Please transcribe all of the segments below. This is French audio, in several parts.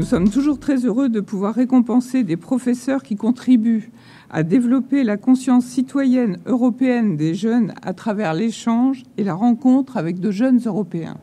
Nous sommes toujours très heureux de pouvoir récompenser des professeurs qui contribuent à développer la conscience citoyenne européenne des jeunes à travers l'échange et la rencontre avec de jeunes Européens.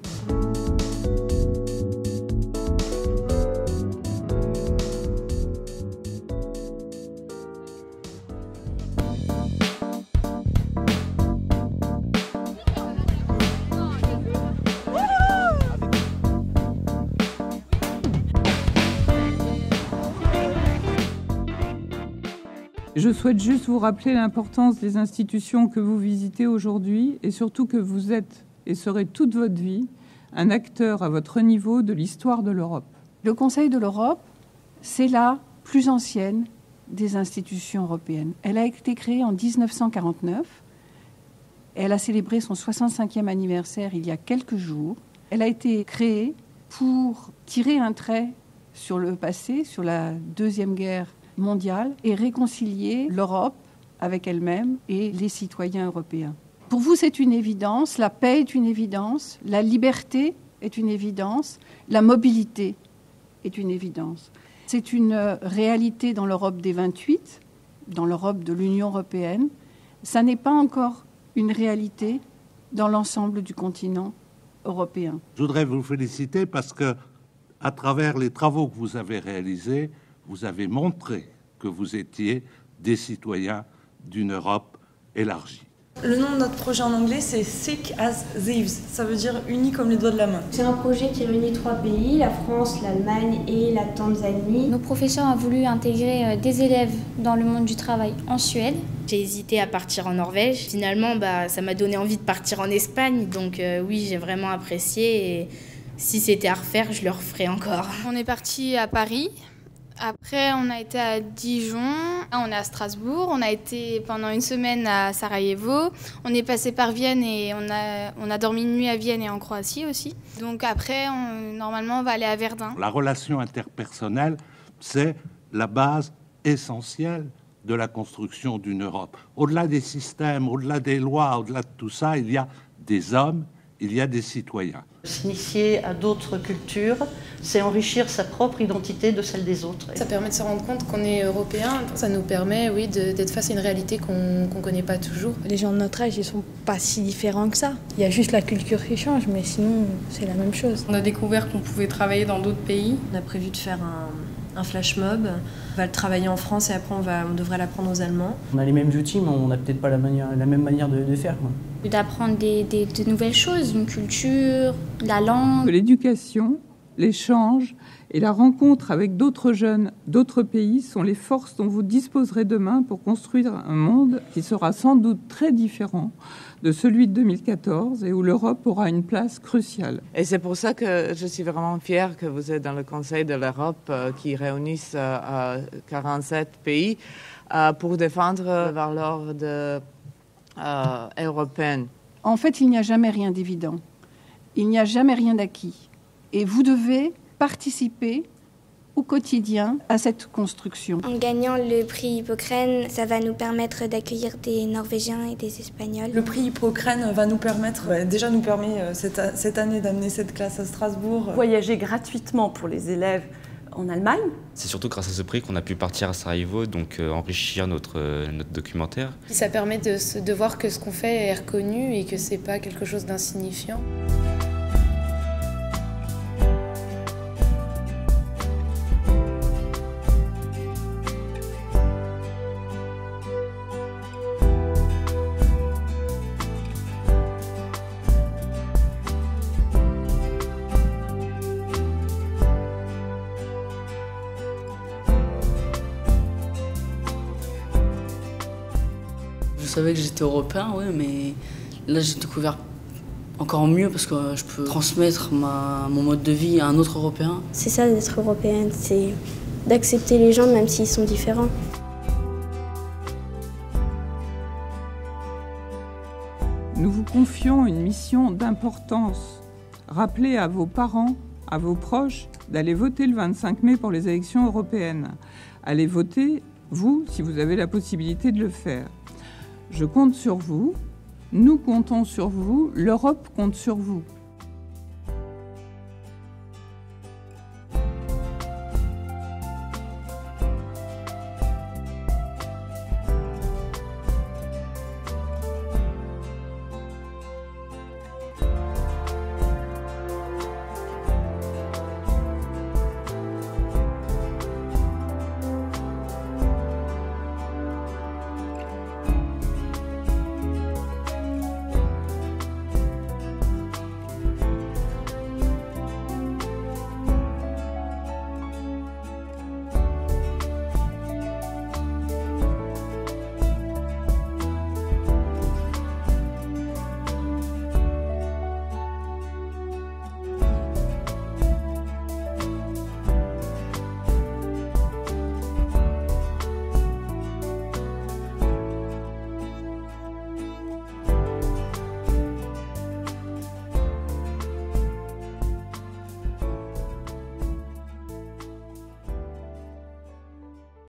Je souhaite juste vous rappeler l'importance des institutions que vous visitez aujourd'hui et surtout que vous êtes et serez toute votre vie un acteur à votre niveau de l'histoire de l'Europe. Le Conseil de l'Europe, c'est la plus ancienne des institutions européennes. Elle a été créée en 1949. Elle a célébré son 65e anniversaire il y a quelques jours. Elle a été créée pour tirer un trait sur le passé, sur la Deuxième Guerre mondiale et réconcilier l'Europe avec elle-même et les citoyens européens. Pour vous, c'est une évidence, la paix est une évidence, la liberté est une évidence, la mobilité est une évidence. C'est une réalité dans l'Europe des 28, dans l'Europe de l'Union européenne. Ça n'est pas encore une réalité dans l'ensemble du continent européen. Je voudrais vous féliciter parce que, à travers les travaux que vous avez réalisés, vous avez montré que vous étiez des citoyens d'une Europe élargie. Le nom de notre projet en anglais, c'est Thick as Thieves. Ça veut dire unis comme les doigts de la main. C'est un projet qui réunit 3 pays, la France, l'Allemagne et la Tanzanie. Nos professeurs ont voulu intégrer des élèves dans le monde du travail en Suède. J'ai hésité à partir en Norvège. Finalement, ça m'a donné envie de partir en Espagne. Donc oui, j'ai vraiment apprécié. Et si c'était à refaire, je le referais encore. On est parti à Paris. Après, on a été à Dijon, on est à Strasbourg, on a été pendant une semaine à Sarajevo, on est passé par Vienne et on a dormi une nuit à Vienne et en Croatie aussi. Donc après, normalement, on va aller à Verdun. La relation interpersonnelle, c'est la base essentielle de la construction d'une Europe. Au-delà des systèmes, au-delà des lois, au-delà de tout ça, il y a des hommes, il y a des citoyens. S'initier à d'autres cultures, c'est enrichir sa propre identité de celle des autres. Ça permet de se rendre compte qu'on est européen. Ça nous permet, oui, d'être face à une réalité qu'on ne connaît pas toujours. Les gens de notre âge, ils ne sont pas si différents que ça. Il y a juste la culture qui change, mais sinon, c'est la même chose. On a découvert qu'on pouvait travailler dans d'autres pays. On a prévu de faire un flash mob. On va le travailler en France et après on devrait l'apprendre aux Allemands. On a les mêmes outils, mais on n'a peut-être pas la même manière de faire, quoi. D'apprendre de nouvelles choses, une culture, la langue. L'éducation, l'échange et la rencontre avec d'autres jeunes, d'autres pays sont les forces dont vous disposerez demain pour construire un monde qui sera sans doute très différent de celui de 2014 et où l'Europe aura une place cruciale. Et c'est pour ça que je suis vraiment fière que vous êtes dans le Conseil de l'Europe qui réunisse 47 pays pour défendre les valeurs européennes. En fait, il n'y a jamais rien d'évident. Il n'y a jamais rien d'acquis. Et vous devez participer au quotidien à cette construction. En gagnant le prix Hippocrène, ça va nous permettre d'accueillir des Norvégiens et des Espagnols. Le prix Hippocrène va nous permettre, nous permet cette année d'amener cette classe à Strasbourg. Voyager gratuitement pour les élèves en Allemagne. C'est surtout grâce à ce prix qu'on a pu partir à Sarajevo, donc enrichir notre documentaire. Ça permet de voir que ce qu'on fait est reconnu et que c'est pas quelque chose d'insignifiant. Je savais que j'étais européen, ouais, mais là j'ai découvert encore mieux parce que je peux transmettre mon mode de vie à un autre Européen. C'est ça d'être européenne, c'est d'accepter les gens même s'ils sont différents. Nous vous confions une mission d'importance. Rappelez à vos parents, à vos proches, d'aller voter le 25 mai pour les élections européennes. Allez voter, vous, si vous avez la possibilité de le faire. Je compte sur vous, nous comptons sur vous, l'Europe compte sur vous.